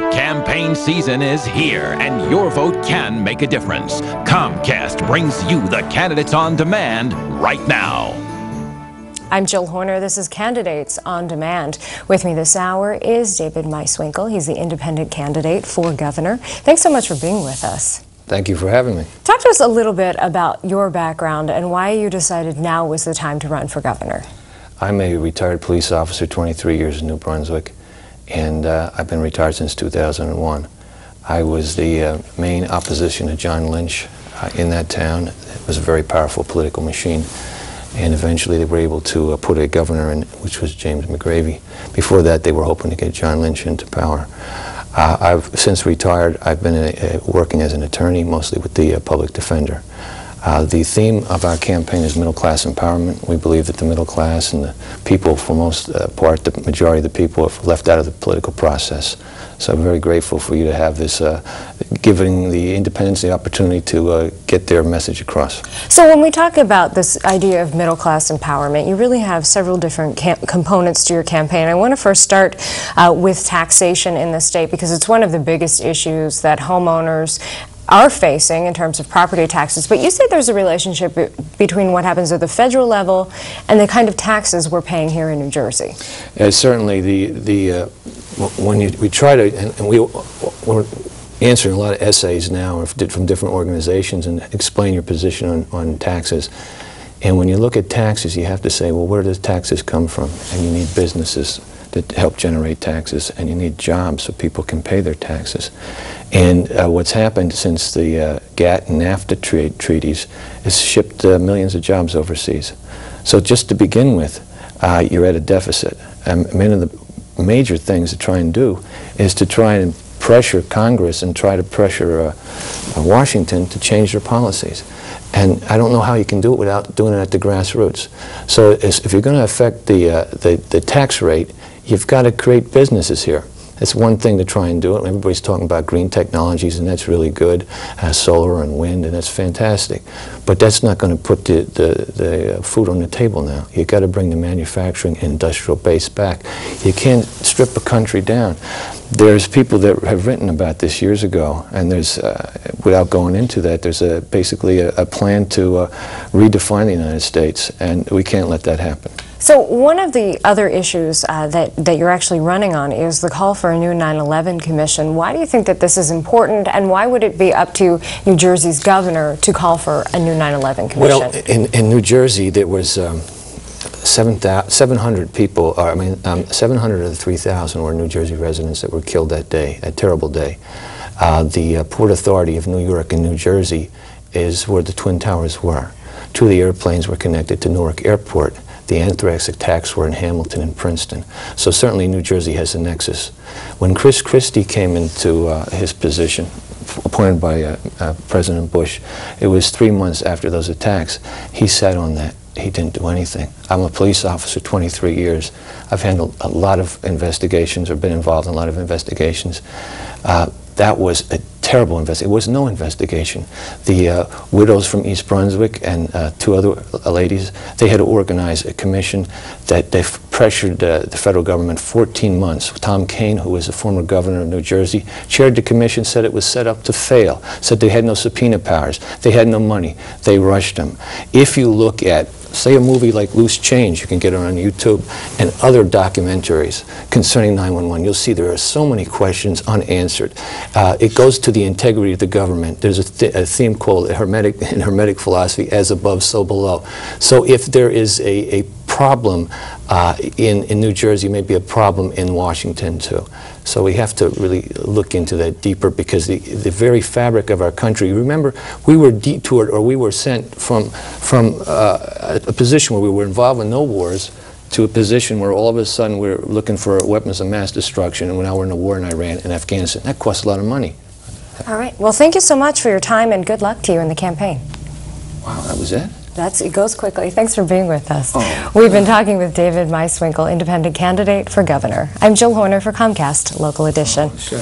The campaign season is here, and your vote can make a difference. Comcast brings you the Candidates on Demand right now. I'm Jill Horner. This is Candidates on Demand. With me this hour is David Meiswinkle. He's the independent candidate for governor. Thanks so much for being with us. Thank you for having me. Talk to us a little bit about your background and why you decided now was the time to run for governor. I'm a retired police officer, 23 years in New Brunswick, and I've been retired since 2001. I was the main opposition to John Lynch in that town. It was a very powerful political machine, and eventually they were able to put a governor in, which was James McGravy. Before that, they were hoping to get John Lynch into power. I've since retired. I've been working as an attorney, mostly with the public defender. The theme of our campaign is middle-class empowerment. We believe that the middle class and the people, for most part, the majority of the people, are left out of the political process. So I'm very grateful for you to have this, giving the independents the opportunity to get their message across. So when we talk about this idea of middle-class empowerment, you really have several different components to your campaign. I want to first start with taxation in the state, because it's one of the biggest issues that homeowners are facing in terms of property taxes. But you say there's a relationship between what happens at the federal level and the kind of taxes we're paying here in New Jersey. Certainly, when we try to, and we're answering a lot of essays now from different organizations and explain your position on taxes. And when you look at taxes, you have to say, well, where does taxes come from? And you need businesses that help generate taxes, and you need jobs so people can pay their taxes. And what's happened since the GATT and NAFTA treaties is shipped millions of jobs overseas. So just to begin with, you're at a deficit. One of the major things to try and do is to try and pressure Congress and try to pressure Washington to change their policies. And I don't know how you can do it without doing it at the grassroots. So if you're going to affect the tax rate, you've got to create businesses here. It's one thing to try and do it. Everybody's talking about green technologies, and that's really good, solar and wind, and that's fantastic. But that's not going to put the food on the table now. You've got to bring the manufacturing and industrial base back. You can't strip a country down. There's people that have written about this years ago, and there's, without going into that, there's basically a plan to redefine the United States, and we can't let that happen. So one of the other issues that you're actually running on is the call for a new 9/11 commission. Why do you think that this is important, and why would it be up to New Jersey's governor to call for a new 9/11 commission? Well, in New Jersey, there was 700 people, 700 of the 3,000 were New Jersey residents that were killed that day, a terrible day. The Port Authority of New York and New Jersey is where the Twin Towers were. Two of the airplanes were connected to Newark Airport. The anthrax attacks were in Hamilton and Princeton. So certainly New Jersey has a nexus. When Chris Christie came into his position, appointed by President Bush, it was 3 months after those attacks. He sat on that. He didn't do anything. I'm a police officer, 23 years. I've handled a lot of investigations, or been involved in a lot of investigations. That was a terrible investigation. It was no investigation. The widows from East Brunswick and two other ladies, they had to organize a commission that they pressured the federal government 14 months. Tom Kean, who was a former governor of New Jersey, chaired the commission, said it was set up to fail, said they had no subpoena powers, they had no money, they rushed them. If you look at, say, a movie like Loose Change, you can get it on YouTube, and other documentaries concerning 9/11, you'll see there are so many questions unanswered. It goes to the integrity of the government. There's a theme called Hermetic philosophy, as above, so below. So if there is a problem in New Jersey, maybe a problem in Washington too. So we have to really look into that deeper, because the very fabric of our country, remember, we were detoured, or we were sent from a position where we were involved in no wars to a position where all of a sudden we're looking for weapons of mass destruction, and now we're in a war in Iran and Afghanistan. That costs a lot of money. All right. Well, thank you so much for your time, and good luck to you in the campaign. Wow, that was it? It goes quickly. Thanks for being with us. Oh. We've been talking with David Meiswinkle, independent candidate for governor. I'm Jill Horner for Comcast Local Edition. Oh, sure.